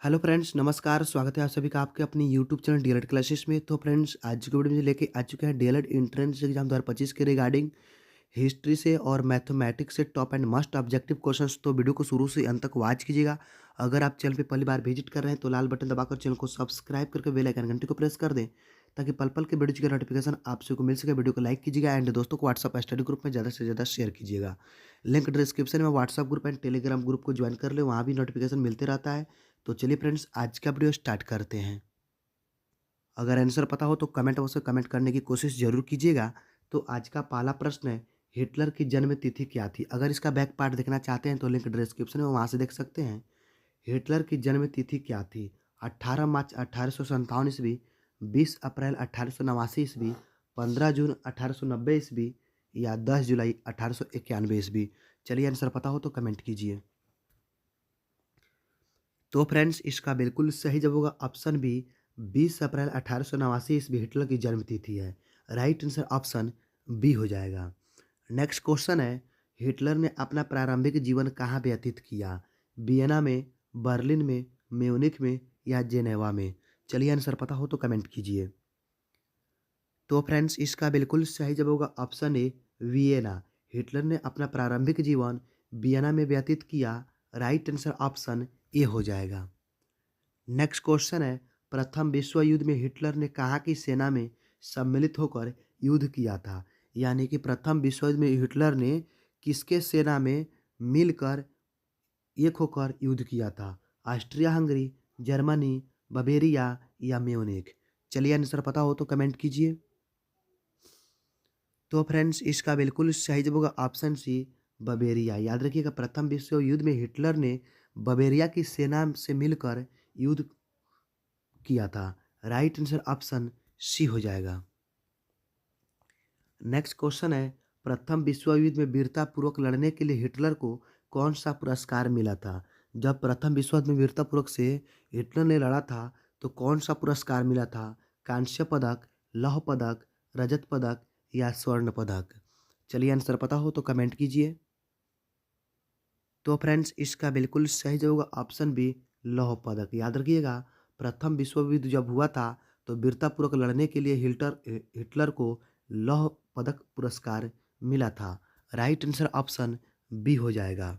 Hello friends, नमस्कार। स्वागत है आप सभी का आपके अपनी यूट्यूब चैनल डीएलएड क्लासेस में। तो फ्रेंड्स, आज की वीडियो में लेके आ चुके हैं डीएलएड एंट्रेंस एग्जाम 2025 के रिगार्डिंग हिस्ट्री से और मैथमेटिक्स से top and must objective questions. तो वीडियो को शुरू से अंत तक वॉच कीजिएगा। अगर आप चैनल पे पहली बार विजिट कर रहे हैं तो लाल बटन दबाकर चैनल को सब्सक्राइब करके बेल आइकन घंटी को प्रेस कर दें, ताकि पल पल के वीडियो की नोटिफिकेशन आप सबको मिल सके। वीडियो को लाइक कीजिएगा एंड दोस्तों को व्हाट्सअप स्टडी ग्रुप में ज़्यादा से ज़्यादा शेयर कीजिएगा। लिंक डिस्क्रिप्शन में WhatsApp group and Telegram group को ज्वाइन कर ले, वहाँ भी नोटिफिकेशन मिलते रहता है। तो चलिए फ्रेंड्स, आज का वीडियो स्टार्ट करते हैं। अगर आंसर पता हो तो कमेंट बॉक्स में कमेंट करने की कोशिश जरूर कीजिएगा। तो आज का पहला प्रश्न है, हिटलर की जन्म तिथि क्या थी? अगर इसका बैक पार्ट देखना चाहते हैं तो लिंक डिस्क्रिप्शन में वहाँ से देख सकते हैं। हिटलर की जन्म तिथि क्या थी? 18 मार्च 1857 ईस्वी, 20 अप्रैल 1889 ईस्वी, 15 जून 1890 ईस्वी या 10 जुलाई 1891 ईस्वी। चलिए, आंसर पता हो तो कमेंट कीजिए। तो फ्रेंड्स, इसका बिल्कुल सही जवाब होगा ऑप्शन बी, 20 अप्रैल 1889 ईस्वी हिटलर की जन्म तिथि है। राइट आंसर ऑप्शन बी हो जाएगा। नेक्स्ट क्वेश्चन है, हिटलर ने अपना प्रारंभिक जीवन कहाँ व्यतीत किया? वियना में, बर्लिन में, म्यूनिख में या जेनेवा में? चलिए, आंसर पता हो तो कमेंट कीजिए। तो फ्रेंड्स, इसका बिल्कुल सही जवाब होगा ऑप्शन ए, वियना। हिटलर ने अपना प्रारंभिक जीवन वियना में व्यतीत किया। राइट आंसर ऑप्शन ए हो जाएगा। नेक्स्ट क्वेश्चन है, प्रथम विश्व युद्ध में हिटलर ने कहाँ की सेना में सम्मिलित होकर युद्ध किया था? यानी कि प्रथम विश्व युद्ध में हिटलर ने किसके सेना में मिलकर एक होकर युद्ध किया था? ऑस्ट्रिया हंगरी, जर्मनी, बवेरिया या म्यूनिख? चलिए, आंसर पता हो तो कमेंट कीजिए। तो फ्रेंड्स, इसका बिल्कुल सही जवाब होगा ऑप्शन सी, बवेरिया। याद रखिएगा, प्रथम विश्व युद्ध में हिटलर ने बवेरिया की सेना से मिलकर युद्ध किया था। राइट आंसर ऑप्शन सी हो जाएगा। नेक्स्ट क्वेश्चन है, प्रथम विश्व युद्ध में वीरतापूर्वक लड़ने के लिए हिटलर को कौन सा पुरस्कार मिला था? जब प्रथम विश्व युद्ध में वीरतापूर्वक से हिटलर ने लड़ा था तो कौन सा पुरस्कार मिला था? कांस्य पदक, लौह पदक, रजत पदक या स्वर्ण पदक? चलिए, आंसर पता हो तो कमेंट कीजिए। तो फ्रेंड्स, इसका बिल्कुल सही जवाब होगा ऑप्शन बी, लौह पदक। याद रखिएगा, प्रथम विश्व युद्ध जब हुआ था तो वीरतापूर्वक लड़ने के लिए हिटलर को लौह पदक पुरस्कार मिला था। राइट आंसर ऑप्शन बी हो जाएगा।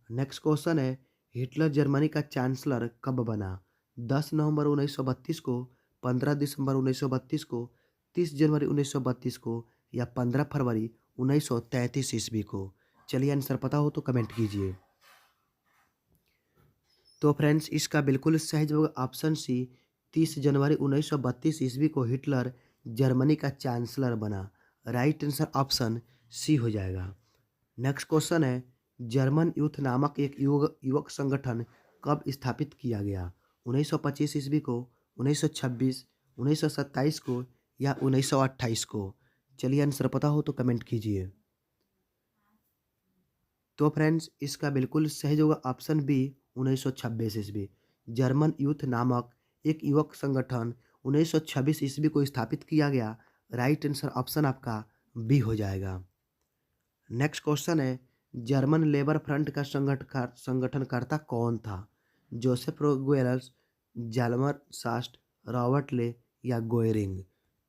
नेक्स्ट क्वेश्चन है, हिटलर जर्मनी का चांसलर कब बना? 10 नवंबर 1932 को, 15 दिसंबर 1932 को, 30 जनवरी 1932 को या 15 फरवरी 1933 ईस्वी को? चलिए, आंसर पता हो तो कमेंट कीजिए। तो फ्रेंड्स, इसका बिल्कुल सही जवाब ऑप्शन सी, 30 जनवरी 1932 ईस्वी को हिटलर जर्मनी का चांसलर बना। राइट आंसर ऑप्शन सी हो जाएगा। नेक्स्ट क्वेश्चन है, जर्मन यूथ नामक एक युवक संगठन कब स्थापित किया गया? 1925 ईस्वी को, 1926, 1927 को या 1928 को? चलिए, आंसर पता हो तो कमेंट कीजिए। तो फ्रेंड्स, इसका बिल्कुल सही जवाब ऑप्शन बी, 1926 ईस्वी। जर्मन यूथ नामक एक युवक संगठन 1926 ईस्वी को स्थापित किया गया। राइट आंसर ऑप्शन आपका बी हो जाएगा। नेक्स्ट क्वेश्चन है, जर्मन लेबर फ्रंट का संगठनकर्ता कौन था? जोसेफ गोएबल्स, जाल्मर सास्ट, रॉबर्ट ले या गोएरिंग?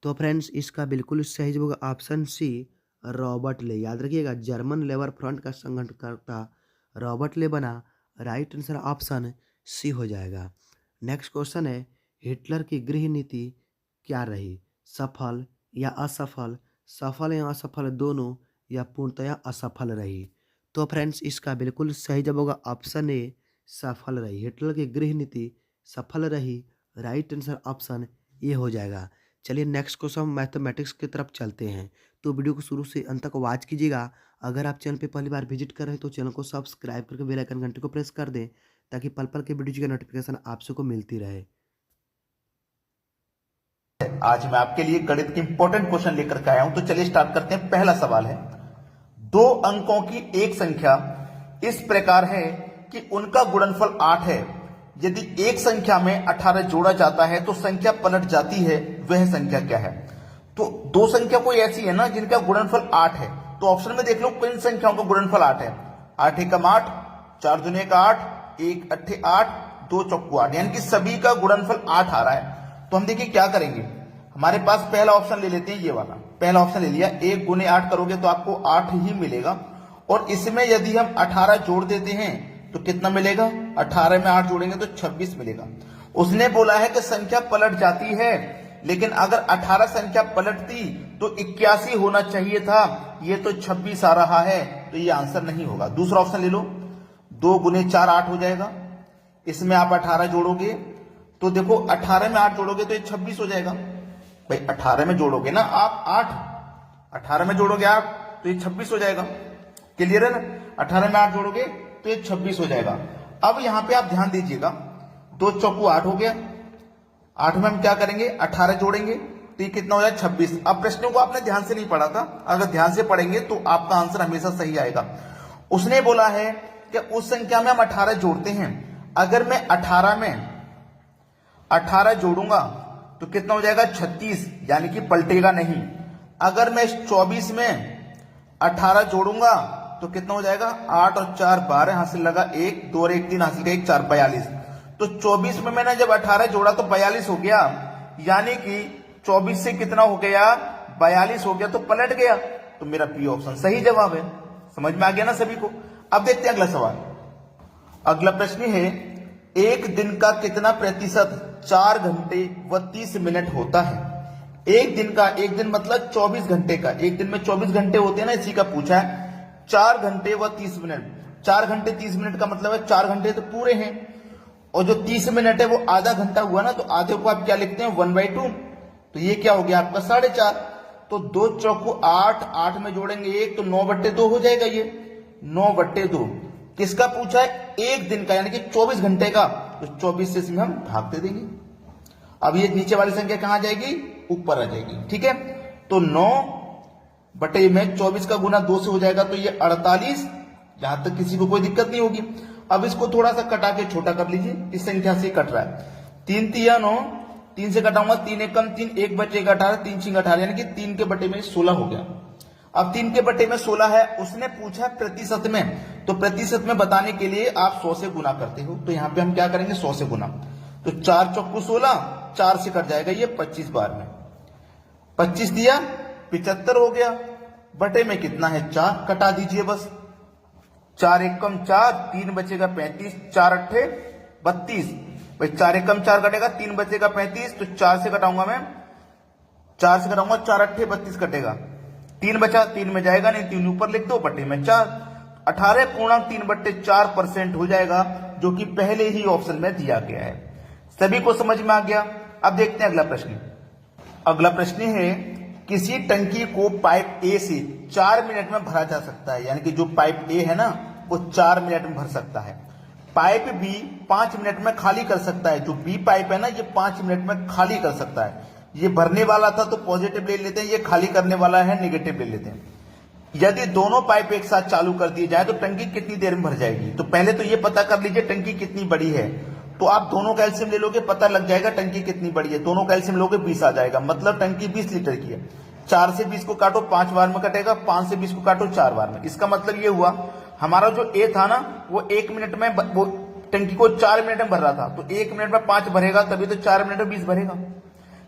तो फ्रेंड्स, इसका बिल्कुल सही जवाब ऑप्शन सी, रॉबर्ट ले। याद रखिएगा, जर्मन लेबर फ्रंट का संगठनकर्ता रॉबर्ट ले बना। राइट आंसर ऑप्शन सी हो जाएगा। नेक्स्ट क्वेश्चन है, हिटलर की गृह नीति क्या रही? सफल या असफल, सफल या असफल दोनों या पूर्णतया असफल रही? तो फ्रेंड्स, इसका बिल्कुल सही जवाब होगा ऑप्शन ए, सफल रही। हिटलर की गृह नीति सफल रही। राइट आंसर ऑप्शन ए हो जाएगा। चलिए, नेक्स्ट क्वेश्चन मैथमेटिक्स की तरफ चलते हैं। तो वीडियो को शुरू से अंत तक वॉच कीजिएगा। अगर आप चैनल पे पहली बार विजिट कर रहे हैं तो चैनल को सब्सक्राइब करके बेल आइकन घंटे को प्रेस कर दें, ताकि पल पल के वीडियो की नोटिफिकेशन आप सबको मिलती रहे। आज मैं आपके लिए गणित के इंपॉर्टेंट क्वेश्चन लेकर के आया हूं। तो चलिए स्टार्ट करते हैं। पहला सवाल है, दो अंकों की एक संख्या इस प्रकार है कि उनका गुणनफल 8 है। यदि एक संख्या में 18 जोड़ा जाता है तो संख्या पलट जाती है, वह संख्या क्या है? तो दो संख्या कोई ऐसी है ना जिनका गुणनफल 8 है। तो ऑप्शन में देख लो किन संख्याओं का गुणनफल 8 है। 8 एकम 8, 4 दूनी का 8, 1 अट्ठे 8, 2 चौको 8, यानी कि सभी का गुणनफल 8 आ रहा है। तो हम देखिए क्या करेंगे, हमारे पास पहला ऑप्शन ले लेते हैं, ये वाला पहला ऑप्शन ले लिया। 1 गुने 8 करोगे तो आपको 8 ही मिलेगा, और इसमें यदि हम 18 जोड़ देते हैं तो कितना मिलेगा, 18 में 8 जोड़ेंगे तो 26 मिलेगा। उसने बोला है कि संख्या पलट जाती है, लेकिन अगर 18 संख्या पलटती तो 81 होना चाहिए था, ये तो 26 आ रहा है, तो ये आंसर नहीं होगा। दूसरा ऑप्शन ले लो, 2 गुने 4 8 हो जाएगा, इसमें आप 18 जोड़ोगे तो देखो 18 में 8 जोड़ोगे तो ये 26 हो जाएगा। भाई 18 में जोड़ोगे ना आप 8, 18 में जोड़ोगे आप तो ये 26 हो जाएगा। क्लियर है ना, 18 में 8 जोड़ोगे तो ये 26 हो जाएगा। अब यहां पे आप ध्यान दीजिएगा, 2 चौको 8 हो गया, 8 में हम क्या करेंगे, 18 जोड़ेंगे तो ये कितना हो जाए 26। अब प्रश्नों को आपने ध्यान से नहीं पढ़ा था, अगर ध्यान से पढ़ेंगे तो आपका आंसर हमेशा सही आएगा। उसने बोला है कि उस संख्या में हम 18 जोड़ते हैं, अगर मैं 18 में 18 जोड़ूंगा तो कितना हो जाएगा 36, यानी कि पलटेगा नहीं। अगर मैं 24 में 18 जोड़ूंगा तो कितना हो जाएगा, 8 और 4 12 हासिल लगा, 1 2 और 1 3 हासिल का 1 4 42। तो 24 में मैंने जब 18 जोड़ा तो 42 हो गया, यानी कि 24 से कितना हो गया, 42 हो गया, तो पलट गया। तो मेरा पी ऑप्शन सही जवाब है। समझ में आ गया ना सभी को। अब देखते हैं अगला सवाल। अगला प्रश्न है, एक दिन का कितना प्रतिशत 4 घंटे व 30 मिनट होता है। एक दिन का, एक दिन मतलब 24 घंटे का, एक दिन में 24 घंटे होते हैं ना, इसी का पूछा है। 4 घंटे व 30 मिनट, 4 घंटे 30 मिनट का मतलब है 4 घंटे तो पूरे हैं, और जो 30 मिनट है वो आधा घंटा हुआ ना, तो आधे को आप क्या लिखते हैं 1/2, तो ये क्या हो गया आपका 4.5। तो 2 चौको 8, 8 में जोड़ेंगे 1 तो 9/2 हो जाएगा, ये 9/2 किसका पूछा है, एक दिन का, यानी कि 24 घंटे का, तो 24 से इसमें हम भाग दे देंगे। अब ये नीचे वाली संख्या कहां जाएगी, ऊपर आ जाएगी, ठीक है। तो 9 में 24 का गुना 2 से हो जाएगा, तो ये 48, यहां तक किसी को कोई दिक्कत नहीं होगी। अब इसको थोड़ा सा कटा के छोटा कर लीजिए, इस संख्या से कट रहा है, 3 तिया 9, 3 से कटाऊंगा 3 1 कम 3, 1 बचेगा 18, 3 6 18, यानी कि 3 के बटे में 16 हो गया। अब 3 के बटे में 16 है, उसने पूछा प्रतिशत में, तो प्रतिशत में बताने के लिए आप 100 से गुना करते हो, तो यहां पे हम क्या करेंगे 100 से गुना, तो 4 चौको 16, 4 से कट जाएगा ये 25 बार में, 25 दिया 75 हो गया, बटे में कितना है 4, कटा दीजिए बस, 4 1 कम 4, 3 बचेगा 35, 4 8 32, भाई 4 1 कम 4 कटेगा, 3 बचेगा 35, तो 4 से कटाऊंगा मैं, 4 से कटाऊंगा 4 8 32 कटेगा, 3 बचा, 3 में जाएगा नहीं, 3 ऊपर लिख दो, बटे में 4, 18.3/4% हो जाएगा, जो कि पहले ही ऑप्शन में दिया गया है। सभी को समझ में आ गया। अब देखते हैं अगला प्रश्न। अगला प्रश्न है, किसी टंकी को पाइप ए से 4 मिनट में भरा जा सकता है, यानी कि जो पाइप ए है ना वो 4 मिनट में भर सकता है। पाइप बी 5 मिनट में खाली कर सकता है, जो बी पाइप है ना ये 5 मिनट में खाली कर सकता है। ये भरने वाला था तो पॉजिटिव ले लेते हैं, ये खाली करने वाला है नेगेटिव ले लेते हैं। यदि दोनों पाइप एक साथ चालू कर दिए जाए तो टंकी कितनी देर में भर जाएगी। तो पहले तो ये पता कर लीजिए टंकी कितनी बड़ी है, तो आप दोनों का एलसीएम ले लोगे, पता लग जाएगा टंकी कितनी बड़ी है। दोनों का एलसीएम लोगे 20 आ जाएगा, मतलब टंकी 20 लीटर की है। 4 से 20 को काटो 5 बार में कटेगा, 5 से 20 को काटो 4 बार में। इसका मतलब ये हुआ हमारा जो ए था ना वो 1 मिनट में, वो टंकी को 4 मिनट में भर रहा था, तो 1 मिनट में 5 भरेगा, तभी तो 4 मिनट में 20 भरेगा।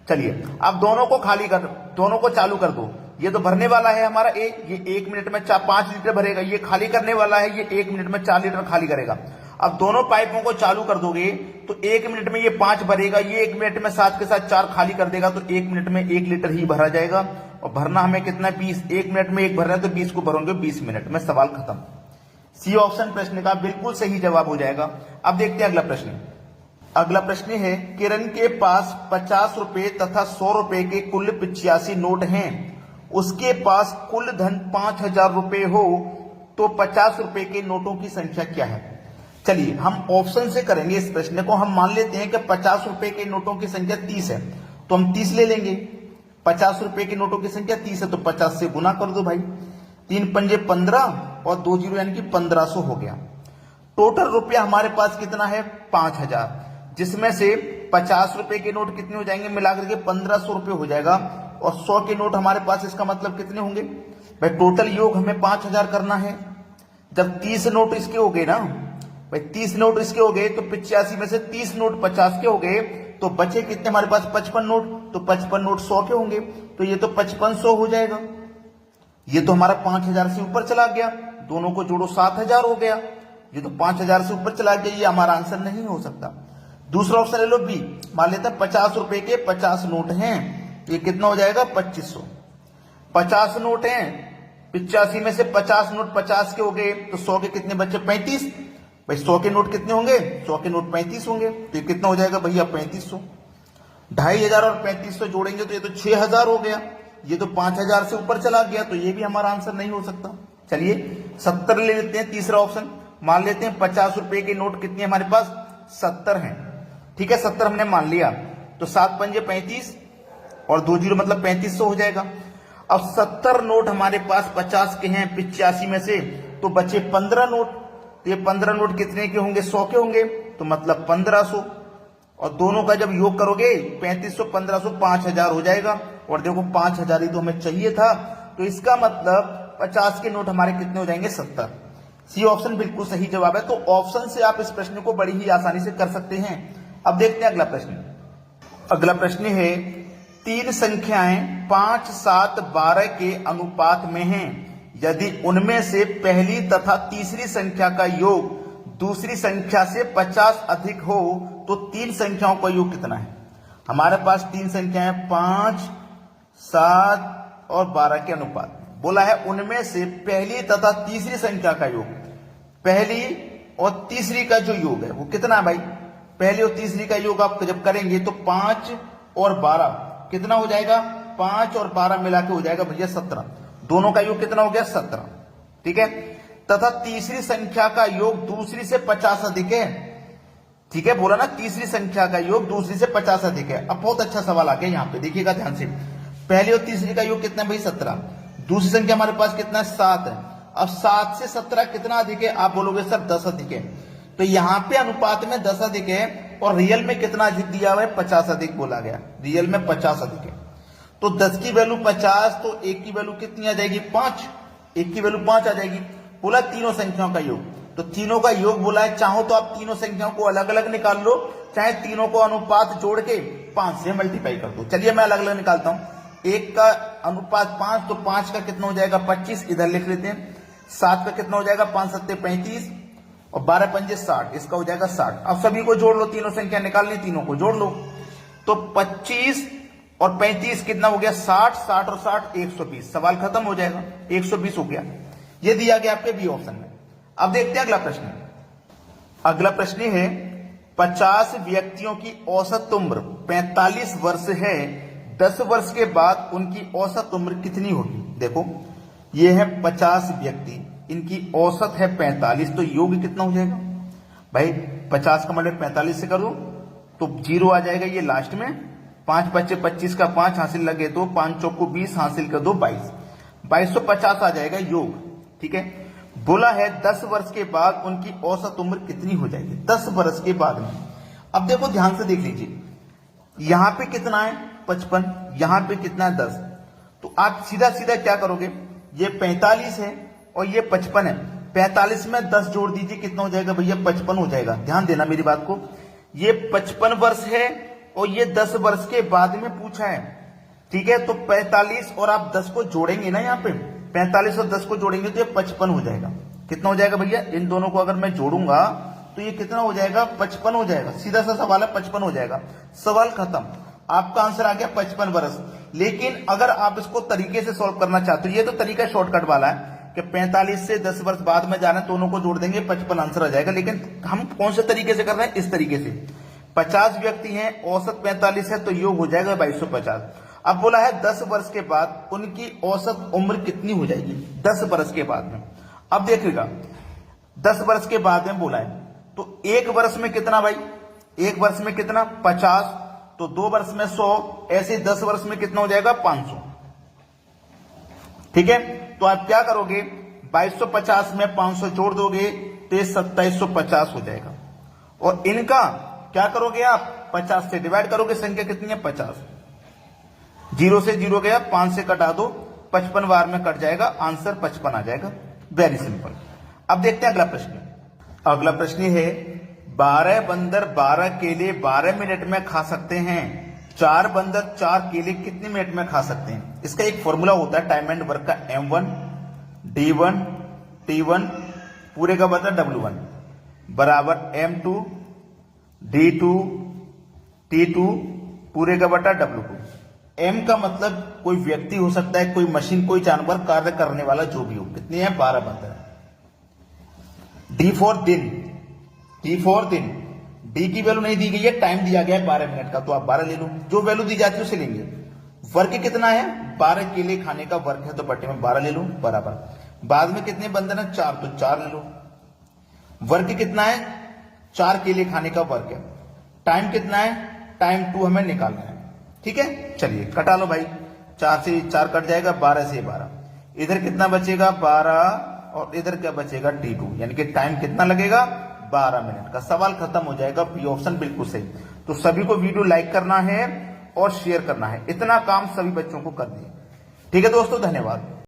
चलिए अब दोनों को खाली कर, दोनों को चालू कर दो। ये तो भरने वाला है हमारा ए, ये 1 मिनट में 5 लीटर भरेगा। ये खाली करने वाला है, ये 1 मिनट में 4 लीटर खाली करेगा। अब दोनों पाइपों को चालू कर दोगे तो 1 मिनट में ये 5 भरेगा, ये 1 मिनट में 7 के साथ 4 खाली कर देगा, तो 1 मिनट में 1 लीटर ही भरा जाएगा। और भरना हमें कितना 20, 1 मिनट में 1 भर रहा है तो 20 को भरोगे 20 मिनट में। सवाल खत्म। सी ऑप्शन प्रश्न का बिल्कुल सही जवाब हो जाएगा। अब देखते हैं अगला प्रश्न। अगला प्रश्न है, किरण के पास 50 रुपए तथा 100 रुपए के कुल 85 नोट हैं। उसके पास कुल धन 5000 रुपए हो तो 50 रुपए के नोटों की संख्या क्या है। चलिए हम ऑप्शन से करेंगे इस प्रश्न को। हम मान लेते हैं कि 50 रुपए के नोटों की संख्या 30 है, तो हम 30 ले लेंगे। 50 रुपए के नोटों की संख्या 30 है तो 50 से गुना कर दो भाई, 3 पंजे 15 और 2 जीरो यानी कि 1500 हो गया। टोटल रुपया हमारे पास कितना है 5000, जिसमें से 50 रुपए के नोट कितने हो जाएंगे मिलाकर के 1500 रुपए हो जाएगा, और 100 के नोट हमारे पास, इसका मतलब कितने होंगे भाई, टोटल योग हमें 5000 करना है। जब 30 नोट इसके हो गए ना भाई 30 नोट इसके हो गए, तो 85 में से 30 नोट 50 के हो गए, तो बचे कितने हमारे पास 55 नोट, तो 55 नोट 100 के होंगे, तो ये तो 5500 हो जाएगा। ये तो हमारा 5000 से ऊपर चला गया, दोनों को जोड़ो 7000 हो गया, ये तो 5000 से ऊपर चला गया, ये हमारा आंसर नहीं हो सकता। दूसरा ऑप्शन ले लो बी, मान लेते हैं 50 रुपए के 50 नोट हैं, ये कितना हो जाएगा 2500। 50 नोट हैं, 85 में से 50 नोट 50 के हो गए, तो 100 के कितने बचे 35। भाई 100 के नोट कितने होंगे, 100 के नोट 35 होंगे, तो ये कितना हो जाएगा भैया 3500। 2500 और 3500 जोड़ेंगे तो ये तो 6000 हो गया, ये तो 5000 से ऊपर चला गया, तो ये भी हमारा आंसर नहीं हो सकता। चलिए 70 ले लेते हैं, तीसरा ऑप्शन। मान लेते हैं 50 रुपए के नोट कितने हमारे पास 70 हैं, ठीक है 70 हमने मान लिया, तो 7 पंजे 35 और 2 जीरो मतलब 3500 हो जाएगा। अब 70 नोट हमारे पास 50 के हैं 85 में से, तो बचे 15 नोट, तो ये 15 नोट कितने के होंगे 100 के होंगे, तो मतलब 1500, और दोनों का जब योग करोगे 3500 1500 5000 हो जाएगा, और देखो 5000 ही तो हमें चाहिए था, तो इसका मतलब 50 के नोट हमारे कितने हो जाएंगे 70। सी ऑप्शन बिल्कुल सही जवाब है। तो ऑप्शन से आप इस प्रश्न को बड़ी ही आसानी से कर सकते हैं। अब देखते हैं अगला प्रश्न। अगला प्रश्न है, तीन संख्याएं 5, 7, 12 के अनुपात में हैं, यदि उनमें से पहली तथा तीसरी संख्या का योग दूसरी संख्या से 50 अधिक हो तो तीन संख्याओं का योग कितना है। हमारे पास तीन संख्याएं 5, 7 और 12 के अनुपात, बोला है उनमें से पहली तथा तीसरी संख्या का योग, पहली और तीसरी का जो योग है वो कितना है भाई। पहली और तीसरी का योग आप जब करेंगे तो 5 और 12 कितना हो जाएगा, 5 और 12 मिला के हो जाएगा भैया 17, दोनों का योग कितना हो गया 17, ठीक है। तथा तीसरी संख्या का योग दूसरी से 50 अधिक है, ठीक है, बोला ना तीसरी संख्या का योग दूसरी से 50 अधिक है। अब बहुत अच्छा सवाल आ गया यहाँ पे, देखिएगा ध्यान से, पहली और तीसरी का योग कितना है भाई 17, दूसरी संख्या हमारे पास कितना है 7 है। अब 7 से 17 कितना अधिक है, आप बोलोगे सर 10 अधिक है, तो यहां पे अनुपात में 10 अधिक है, और रियल में कितना अधिक दिया हुआ है 50 अधिक बोला गया, रियल में 50 अधिक है। तो 10 की वैल्यू 50, तो 1 की वैल्यू कितनी आ जाएगी 5, 1 की वैल्यू 5 आ जाएगी। बोला तीनों संख्याओं का योग, तो तीनों का योग बोला है, चाहो तो आप तीनों संख्याओं को अलग अलग निकाल लो, चाहे तीनों को अनुपात जोड़ के 5 से मल्टीप्लाई कर दो। चलिए मैं अलग अलग निकालता हूं, 1 का अनुपात 5, तो 5 का कितना हो जाएगा 25, इधर लिख लेते हैं। 7 का कितना हो जाएगा 5 सत्ते 35 और 12 पंजे 60, इसका हो जाएगा 60। अब सभी को जोड़ लो, तीनों संख्या निकालनी, तीनों को जोड़ लो, तो 25 और 35 कितना हो गया 60, 60 और 60 120, सवाल खत्म हो जाएगा, 120 हो गया। ये दिया गया आपके बी ऑप्शन में। अब देखते हैं अगला प्रश्न। अगला प्रश्न है, 50 व्यक्तियों की औसत उम्र 45 वर्ष है, 10 वर्ष के बाद उनकी औसत उम्र कितनी होगी। देखो ये है 50 व्यक्ति, इनकी औसत है 45, तो योग कितना हो जाएगा भाई, 50 का मल्टीप्लाई 45 से करो तो 0 आ जाएगा, ये लास्ट में 5 बच्चे 25 का 5 हासिल लगे तो 5 चौको 20 हासिल कर दो 22, 2250 आ जाएगा योग, ठीक है। बोला है 10 वर्ष के बाद उनकी औसत उम्र कितनी हो जाएगी, 10 वर्ष के बाद में। अब देखो ध्यान से देख लीजिए, यहां पे कितना है 55, यहां पे कितना है 10, तो आप सीधा सीधा क्या करोगे, ये 45 है और ये 55 है, 45 में 10 जोड़ दीजिए, कितना हो जाएगा भैया 55 हो जाएगा। ध्यान देना मेरी बात को, ये 55 वर्ष है और ये 10 वर्ष के बाद में पूछा है, ठीक है। तो 45 और आप 10 को जोड़ेंगे ना, यहाँ पे 45 और 10 को जोड़ेंगे तो ये 55 हो जाएगा। कितना हो जाएगा भैया, इन दोनों को अगर मैं जोड़ूंगा तो ये कितना हो जाएगा 55 हो जाएगा, सीधा सा सवाल है 55 हो जाएगा, सवाल खत्म, आपका आंसर आ गया 55 वर्ष। लेकिन अगर आप इसको तरीके से सॉल्व करना चाहते हो, ये तो तरीका शॉर्टकट वाला है कि 45 से 10 वर्ष बाद में जाना, दोनों को जोड़ देंगे 55 आंसर आ जाएगा। लेकिन हम कौन से तरीके से कर रहे हैं, इस तरीके से, 50 व्यक्ति हैं, औसत 45 है, तो योग हो जाएगा 2250। अब बोला है 10 वर्ष के बाद उनकी औसत उम्र कितनी हो जाएगी, 10 वर्ष के बाद में। अब देखिएगा 10 वर्ष के बाद में बोला है, तो 1 वर्ष में कितना भाई, 1 वर्ष में कितना 50, तो 2 वर्ष में 100, ऐसे 10 वर्ष में कितना हो जाएगा 500, ठीक है। तो आप क्या करोगे, 2250 में 500 जोड़ दोगे तो ये 2750 हो जाएगा, और इनका क्या करोगे आप 50 से डिवाइड करोगे, संख्या कितनी है 50, 0 से 0 गया, 5 से कटा दो, 55 बार में कट जाएगा, आंसर 55 आ जाएगा, वेरी सिंपल। अब देखते हैं अगला प्रश्न। अगला प्रश्न है 12 बंदर 12 केले 12 मिनट में खा सकते हैं, 4 बंदर 4 केले कितने मिनट में खा सकते हैं। इसका एक फॉर्मूला होता है टाइम एंड वर्क का, M1 D1 T1 पूरे का बता W1 बराबर M2 D2 T2 पूरे का बटा W2। M का मतलब कोई व्यक्ति हो सकता है, कोई मशीन, कोई जानवर, कार्य करने वाला जो भी हो। कितने हैं 12 बंदर। D4 दिन, T4 दिन, D की वैल्यू नहीं दी गई है, टाइम दिया गया है 12 मिनट का, तो आप 12 ले लो, जो वैल्यू दी जाती है उसे लेंगे। वर्क कितना है 12 केले खाने का वर्क है, तो बटे में 12 ले लो बराबर। बाद में कितने बंदर हैं 4, तो 4 ले लो। वर्क कितना है 4 केले खाने का वर्क है। टाइम कितना है, टाइम 2 हमें निकालना है। ठीक है, चलिए कटा लो भाई, 4 से 4 कट जाएगा, 12 से 12, इधर कितना बचेगा 12 और इधर क्या बचेगा T2, यानी कि टाइम कितना लगेगा 12 मिनट का। सवाल खत्म हो जाएगा, बी ऑप्शन बिल्कुल सही। तो सभी को वीडियो लाइक करना है और शेयर करना है, इतना काम सभी बच्चों को कर दिए। ठीक है दोस्तों, धन्यवाद।